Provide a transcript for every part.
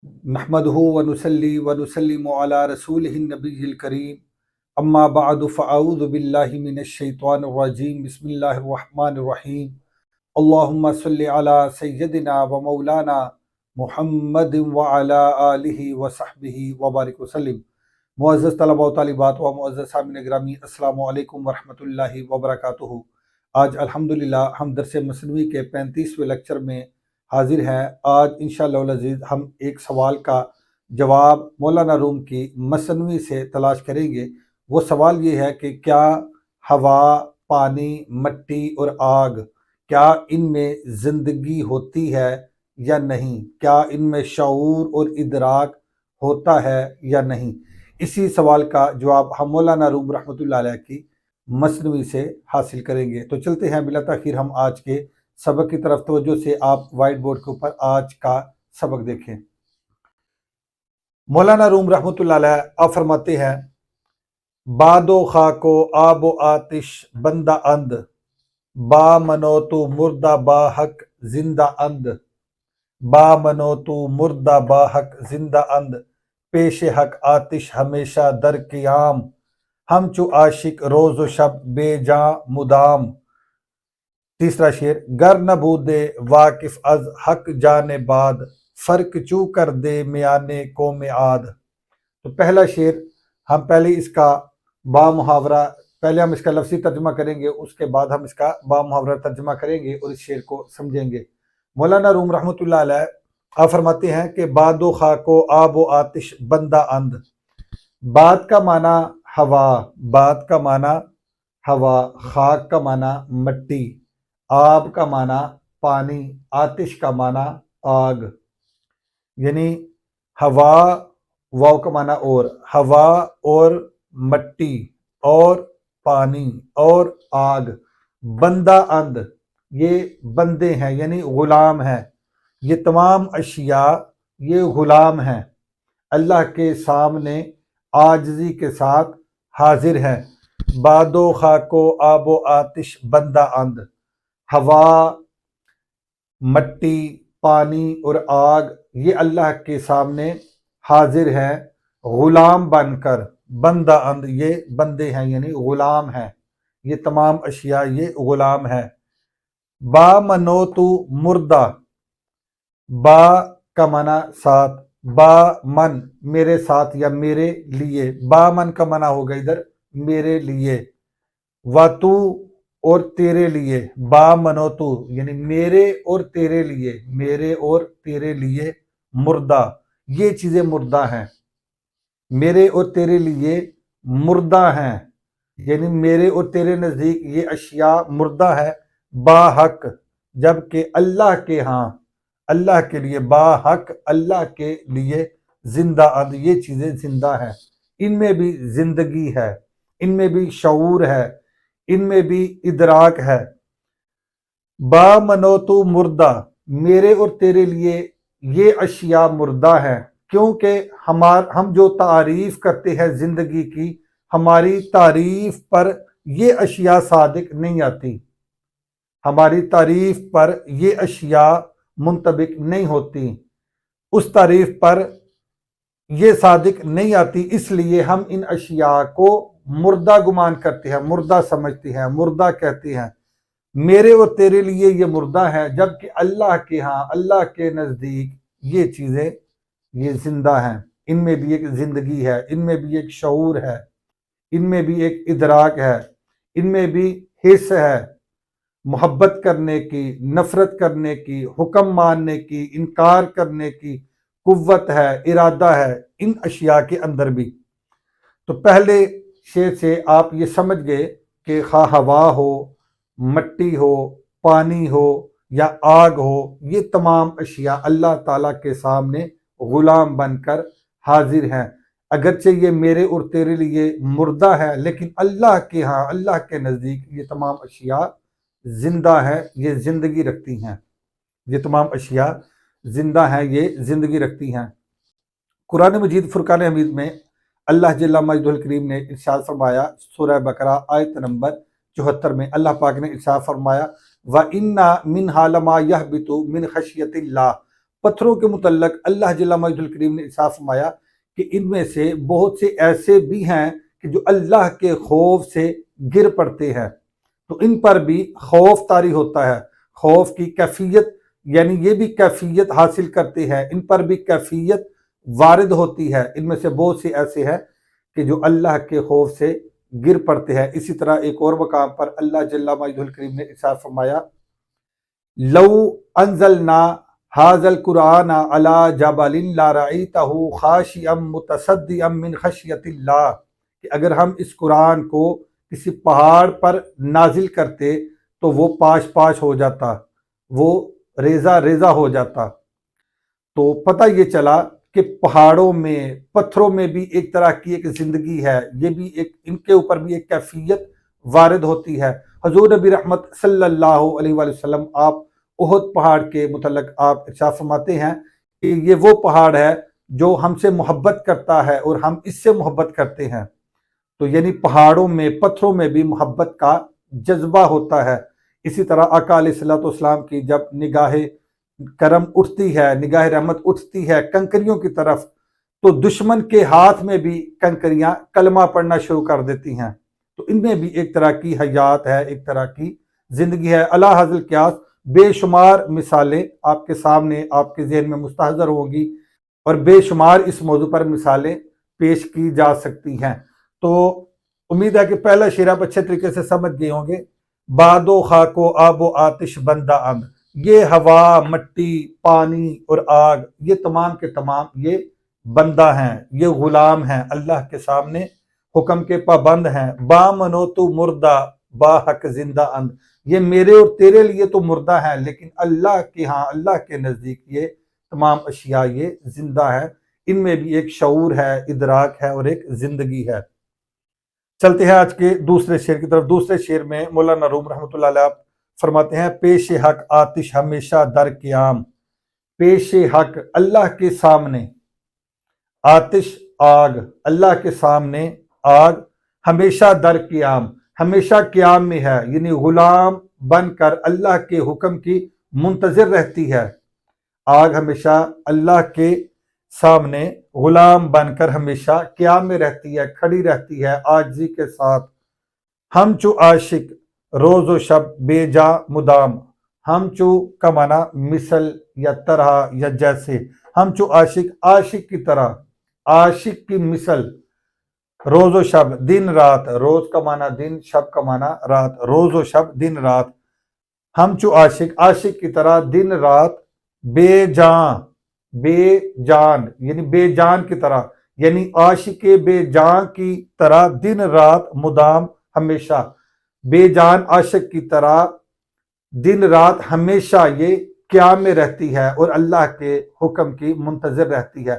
نحمدہ ونصلی ونسلم علی رسولہ النبی الکریم اما بعد فاعوذ باللہ من الشیطان الرجیم بسم اللہ الرحمن الرحیم اللہم صلی علی سیدنا و مولانا محمد وعلی آلہ وصحبہ وبارک وسلم۔ معزز طلبہ و طالبات و معزز سامعین گرامی، السلام علیکم ورحمۃ اللہ وبرکاتہ۔ آج الحمدللہ ہم درس مثنوی کے 35ویں لیکچر میں حاضر ہیں۔ آج انشاءاللہ العزیز ہم ایک سوال کا جواب مولانا روم کی مثنوی سے تلاش کریں گے۔ وہ سوال یہ ہے کہ کیا ہوا، پانی، مٹی اور آگ، کیا ان میں زندگی ہوتی ہے یا نہیں؟ کیا ان میں شعور اور ادراک ہوتا ہے یا نہیں؟ اسی سوال کا جواب ہم مولانا روم رحمۃ اللہ علیہ کی مثنوی سے حاصل کریں گے۔ تو چلتے ہیں بلا تاخیر ہم آج کے سبق کی طرف۔ توجہ سے آپ وائٹ بورڈ کے اوپر آج کا سبق دیکھیں۔ مولانا روم رحمۃ اللہ علیہ آپ فرماتے ہیں، باد و خاک و آب و آتش بندہ اند، با منو تو مردہ با حق زندہ اند، با منو تو مردہ با حق زندہ اند، پیش حق آتش ہمیشہ در قیام، ہم چو عاشق روز و شب بے جاں مدام۔ تیسرا شعر، گر نبودے واقف از حق جانے بعد، فرق چو کر دے میانے قوم عاد۔ تو پہلا شعر ہم پہلے اس کا با محاورہ، پہلے ہم اس کا لفظی ترجمہ کریں گے، اس کے بعد ہم اس کا با محاورہ ترجمہ کریں گے اور اس شعر کو سمجھیں گے۔ مولانا روم رحمۃ اللہ علیہ آپ فرماتے ہیں کہ باد و خاک و آب و آتش بندہ اند۔ باد کا معنی ہوا، باد کا معنی ہوا، خاک کا معنی مٹی، آب کا معنی پانی، آتش کا معنی آگ۔ یعنی ہوا، واو کا معنی اور، ہوا اور مٹی اور پانی اور آگ، بندہ اند، یہ بندے ہیں یعنی غلام ہیں۔ یہ تمام اشیاء یہ غلام ہیں، اللہ کے سامنے عاجزی کے ساتھ حاضر ہیں۔ باد و خاک و آب و آتش بندہ اند، ہوا، مٹی، پانی اور آگ یہ اللہ کے سامنے حاضر ہیں غلام بن کر۔ بندہ اند، یہ بندے ہیں یعنی غلام ہیں، یہ تمام اشیاء یہ غلام ہیں۔ با منو تو مردہ، با کا معنی ساتھ، با من میرے ساتھ یا میرے لیے، با من کا معنی ہوگا ادھر میرے لیے، و تو اور تیرے لیے، با منو تو یعنی میرے اور تیرے لیے، میرے اور تیرے لیے مردہ، یہ چیزیں مردہ ہیں، میرے اور تیرے لیے مردہ ہیں، یعنی میرے اور تیرے نزدیک یہ اشیاء مردہ ہے، با حق جبکہ اللہ کے ہاں، اللہ کے لیے، با حق اللہ کے لیے زندہ اند، یہ چیزیں زندہ ہیں، ان میں بھی زندگی ہے، ان میں بھی شعور ہے، ان میں بھی ادراک ہے۔ با منو تو مردہ، میرے اور تیرے لیے یہ اشیاء مردہ ہیں، کیونکہ ہم جو تعریف کرتے ہیں زندگی کی، ہماری تعریف پر یہ اشیاء صادق نہیں آتی، ہماری تعریف پر یہ اشیاء منطبق نہیں ہوتی، اس تعریف پر یہ صادق نہیں آتی، اس لیے ہم ان اشیاء کو مردہ گمان کرتے ہیں، مردہ سمجھتے ہیں، مردہ کہتے ہیں۔ میرے اور تیرے لیے یہ مردہ ہے، جبکہ اللہ کے ہاں، اللہ کے نزدیک یہ چیزیں یہ زندہ ہیں، ان میں بھی ایک زندگی ہے، ان میں بھی ایک شعور ہے، ان میں بھی ایک ادراک ہے، ان میں بھی حس ہے، محبت کرنے کی، نفرت کرنے کی، حکم ماننے کی، انکار کرنے کی قوت ہے، ارادہ ہے ان اشیاء کے اندر بھی۔ تو پہلے شعر سے آپ یہ سمجھ گئے کہ خواہ ہوا ہو، مٹی ہو، پانی ہو یا آگ ہو، یہ تمام اشیاء اللہ تعالیٰ کے سامنے غلام بن کر حاضر ہیں، اگرچہ یہ میرے اور تیرے لیے مردہ ہے، لیکن اللہ کے ہاں، اللہ کے نزدیک یہ تمام اشیاء زندہ ہے، یہ زندگی رکھتی ہیں، یہ تمام اشیاء زندہ ہیں، یہ زندگی رکھتی ہیں۔ قرآن مجید فرقان حمید میں اللہ جل مجدہ الکریم نے ارشاد فرمایا، سورہ بقرہ آیت نمبر 74 میں اللہ پاک نے ارشاد فرمایا، وَإِنَّ مِنْهَا لَمَا يَهْبِطُ مِنْ خَشْيَةِ اللَّهِ، پتھروں کے متعلق اللہ جل مجدہ الکریم نے ارشاد فرمایا کہ ان میں سے بہت سے ایسے بھی ہیں کہ جو اللہ کے خوف سے گر پڑتے ہیں، تو ان پر بھی خوف طاری ہوتا ہے، خوف کی کیفیت یعنی یہ بھی کیفیت حاصل کرتے ہیں، ان پر بھی کیفیت وارد ہوتی ہے۔ ان میں سے بہت سے ایسے ہیں کہ جو اللہ کے خوف سے گر پڑتے ہیں۔ اسی طرح ایک اور مقام پر اللہ جل مجدہ الکریم نے ارشاد فرمایا لو انزلنا هذا القرآن على جبل لرأيته خاشعا متصدعا من خشیۃ اللہ، کہ اگر ہم اس قرآن کو کسی پہاڑ پر نازل کرتے تو وہ پاش پاش ہو جاتا، وہ ریزہ ریزہ ہو جاتا۔ تو پتہ یہ چلا کہ پہاڑوں میں پتھروں میں بھی ایک طرح کی ایک زندگی ہے، یہ بھی ایک ان کے اوپر بھی ایک کیفیت وارد ہوتی ہے۔ حضور نبی رحمت صلی اللہ علیہ وآلہ وسلم آپ احد پہاڑ کے متعلق آپ ارشاد فرماتے ہیں کہ یہ وہ پہاڑ ہے جو ہم سے محبت کرتا ہے اور ہم اس سے محبت کرتے ہیں۔ تو یعنی پہاڑوں میں پتھروں میں بھی محبت کا جذبہ ہوتا ہے۔ اسی طرح آقا علیہ الصلوۃ والسلام کی جب نگاہ کرم اٹھتی ہے، نگاہ رحمت اٹھتی ہے کنکریوں کی طرف، تو دشمن کے ہاتھ میں بھی کنکریاں کلمہ پڑھنا شروع کر دیتی ہیں۔ تو ان میں بھی ایک طرح کی حیات ہے، ایک طرح کی زندگی ہے۔ اللہ حضر قیاس بے شمار مثالیں آپ کے سامنے آپ کے ذہن میں مستحضر ہوں گی اور بے شمار اس موضوع پر مثالیں پیش کی جا سکتی ہیں۔ تو امید ہے کہ پہلا شعر آپ اچھے طریقے سے سمجھ گئے ہوں گے۔ باد و خاک و آب و آتش بندہ اند، یہ ہوا، مٹی، پانی اور آگ، یہ تمام کے تمام یہ بندہ ہیں، یہ غلام ہیں، اللہ کے سامنے حکم کے پابند ہیں۔ با منو تو مردہ با حق زندہ اند، یہ میرے اور تیرے لیے تو مردہ ہیں لیکن اللہ کے ہاں، اللہ کے نزدیک یہ تمام اشیاء یہ زندہ ہے، ان میں بھی ایک شعور ہے، ادراک ہے اور ایک زندگی ہے۔ چلتے ہیں آج کے دوسرے شعر کی طرف۔ دوسرے شعر میں مولانا روم رحمۃ اللہ علیہ فرماتے ہیں پیش حق آتش ہمیشہ در قیام، پیش حق اللہ کے سامنے، آتش آگ، اللہ کے سامنے آگ، ہمیشہ در قیام، ہمیشہ قیام میں ہے، یعنی غلام بن کر اللہ کے حکم کی منتظر رہتی ہے۔ آگ ہمیشہ اللہ کے سامنے غلام بن کر ہمیشہ قیام میں رہتی ہے، کھڑی رہتی ہے عاجزی کے ساتھ۔ ہم چو عاشق روز و شب بے جا مدام، ہم چو کا معنی مثل یا طرح یا جیسے، ہم چو عاشق، عاشق کی طرح، عاشق کی مثل، روز و شب دن رات، روز کا معنی دن، شب کا معنی رات، روز و شب دن رات، ہم چو عاشق، عاشق کی طرح دن رات، بے جان، بے جان یعنی بے جان کی طرح، یعنی عاشق بے جان کی طرح دن رات مدام ہمیشہ، بے جان عاشق کی طرح دن رات ہمیشہ یہ قیام میں رہتی ہے اور اللہ کے حکم کی منتظر رہتی ہے۔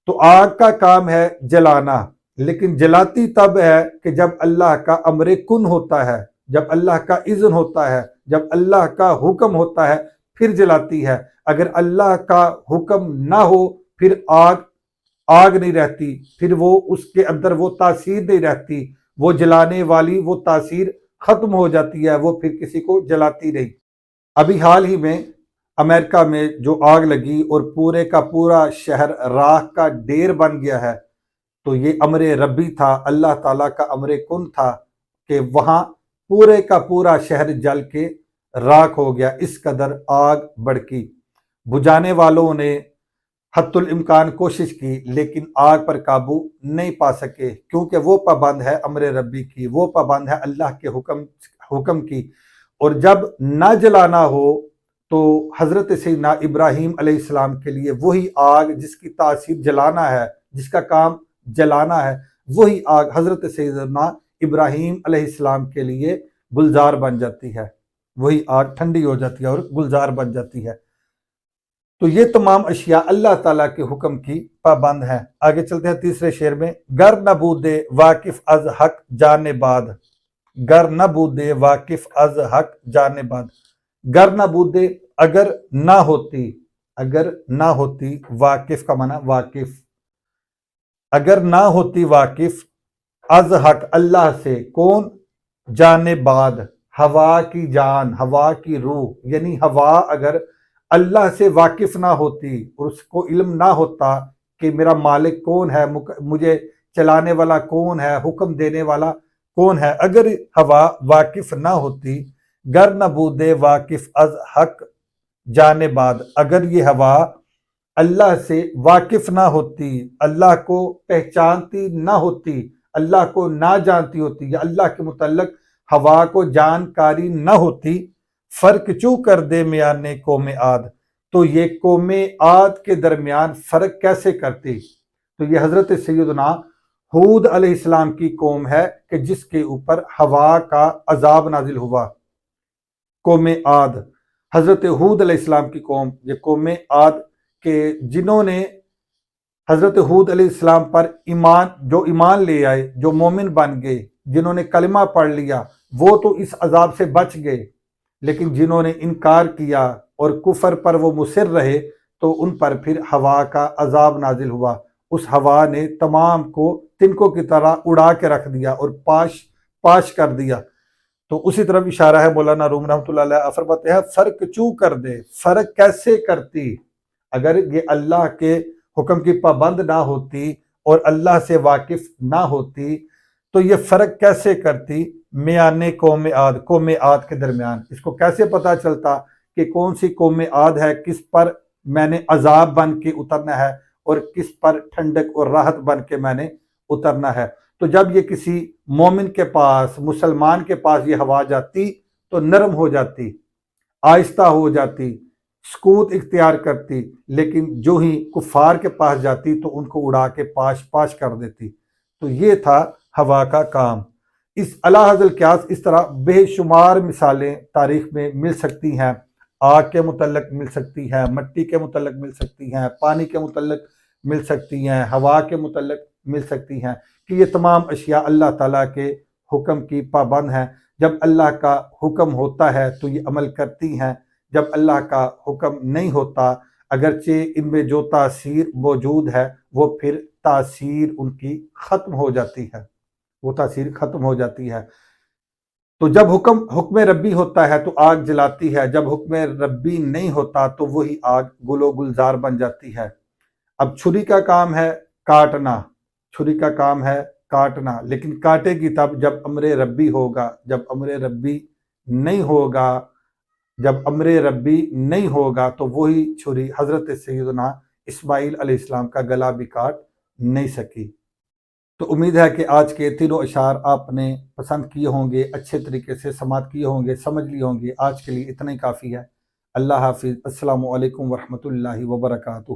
تو آگ کا کام ہے جلانا، لیکن جلاتی تب ہے کہ جب اللہ کا امر کن ہوتا ہے، جب اللہ کا اذن ہوتا ہے، جب اللہ کا حکم ہوتا ہے پھر جلاتی ہے۔ اگر اللہ کا حکم نہ ہو پھر آگ نہیں رہتی، پھر وہ اس کے اندر وہ تاثیر نہیں رہتی، وہ جلانے والی وہ تاثیر ختم ہو جاتی ہے، وہ پھر کسی کو جلاتی نہیں۔ ابھی حال ہی میں امریکہ میں جو آگ لگی اور پورے کا پورا شہر راکھ کا ڈھیر بن گیا ہے، تو یہ امر ربی تھا، اللہ تعالیٰ کا امر کن تھا کہ وہاں پورے کا پورا شہر جل کے راکھ ہو گیا، اس قدر آگ بھڑکی۔ بجھانے والوں نے حتی الامکان کوشش کی لیکن آگ پر قابو نہیں پا سکے، کیونکہ وہ پابند ہے امر ربی کی، وہ پابند ہے اللہ کے حکم کی۔ اور جب نہ جلانا ہو تو حضرت سیدنا ابراہیم علیہ السلام کے لیے وہی آگ جس کی تاثیر جلانا ہے، جس کا کام جلانا ہے، وہی آگ حضرت سیدنا ابراہیم علیہ السلام کے لیے گلزار بن جاتی ہے، وہی آگ ٹھنڈی ہو جاتی ہے اور گلزار بن جاتی ہے۔ تو یہ تمام اشیاء اللہ تعالیٰ کے حکم کی پابند ہیں۔ آگے چلتے ہیں تیسرے شعر میں۔ گر نبود واقف از حق جانے بعد، گر نبود واقف از حق جانے بعد، گر نبود اگر نہ ہوتی، اگر نہ ہوتی، واقف کا معنی واقف، اگر نہ ہوتی واقف از حق اللہ سے، کون؟ جانے بعد، ہوا کی جان، ہوا کی روح، یعنی ہوا اگر اللہ سے واقف نہ ہوتی اور اس کو علم نہ ہوتا کہ میرا مالک کون ہے، مجھے چلانے والا کون ہے، حکم دینے والا کون ہے، اگر ہوا واقف نہ ہوتی، گر نہ بودے واقف از حق جانے بعد، اگر یہ ہوا اللہ سے واقف نہ ہوتی، اللہ کو پہچانتی نہ ہوتی، اللہ کو نہ جانتی ہوتی، یا اللہ کے متعلق ہوا کو جانکاری نہ ہوتی، فرق چوں کر دے میانے قوم عاد، تو یہ قوم عاد کے درمیان فرق کیسے کرتی؟ تو یہ حضرت سیدنا ہود علیہ السلام کی قوم ہے کہ جس کے اوپر ہوا کا عذاب نازل ہوا، قوم عاد، حضرت ہود علیہ السلام کی قوم، یہ قوم عاد کہ جنہوں نے حضرت ہود علیہ السلام پر ایمان لے آئے، جو مومن بن گئے، جنہوں نے کلمہ پڑھ لیا، وہ تو اس عذاب سے بچ گئے، لیکن جنہوں نے انکار کیا اور کفر پر وہ مصر رہے تو ان پر پھر ہوا کا عذاب نازل ہوا۔ اس ہوا نے تمام کو تنکوں کی طرح اڑا کے رکھ دیا اور پاش کر دیا۔ تو اسی طرف اشارہ ہے مولانا روم رحمۃ اللہ علیہ، فرماتے ہیں فرق چوں کر دے، فرق کیسے کرتی؟ اگر یہ اللہ کے حکم کی پابند نہ ہوتی اور اللہ سے واقف نہ ہوتی تو یہ فرق کیسے کرتی میانے قوم عاد کے درمیان؟ اس کو کیسے پتا چلتا کہ کون سی قوم عاد ہے، کس پر میں نے عذاب بن کے اترنا ہے اور کس پر ٹھنڈک اور راحت بن کے میں نے اترنا ہے؟ تو جب یہ کسی مومن کے پاس، مسلمان کے پاس یہ ہوا جاتی تو نرم ہو جاتی، آہستہ ہو جاتی، سکوت اختیار کرتی، لیکن جو ہی کفار کے پاس جاتی تو ان کو اڑا کے پاش کر دیتی۔ تو یہ تھا ہوا کا کام۔ اس علی حاصل القیاس اس طرح بے شمار مثالیں تاریخ میں مل سکتی ہیں، آگ کے متعلق مل سکتی ہیں، مٹی کے متعلق مل سکتی ہیں، پانی کے متعلق مل سکتی ہیں، ہوا کے متعلق مل سکتی ہیں، کہ یہ تمام اشیاء اللہ تعالیٰ کے حکم کی پابند ہیں۔ جب اللہ کا حکم ہوتا ہے تو یہ عمل کرتی ہیں، جب اللہ کا حکم نہیں ہوتا، اگرچہ ان میں جو تاثیر موجود ہے وہ پھر تاثیر ان کی ختم ہو جاتی ہے، وہ تاثیر ختم ہو جاتی ہے۔ تو جب حکم ربی ہوتا ہے تو آگ جلاتی ہے، جب حکم ربی نہیں ہوتا تو وہی آگ گل و گلزار بن جاتی ہے۔ اب چھری کا کام ہے کاٹنا، چھری کا کام ہے کاٹنا، لیکن کاٹے گی تب جب امر ربی ہوگا، جب امر ربی نہیں ہوگا، جب امر ربی نہیں ہوگا تو وہی چھری حضرت سیدنا اسماعیل علیہ السلام کا گلا بھی کاٹ نہیں سکی۔ تو امید ہے کہ آج کے تینوں اشعار آپ نے پسند کیے ہوں گے، اچھے طریقے سے سماعت کیے ہوں گے، سمجھ لیے ہوں گے۔ آج کے لیے اتنا ہی کافی ہے۔ اللہ حافظ۔ السلام علیکم ورحمۃ اللہ وبرکاتہ۔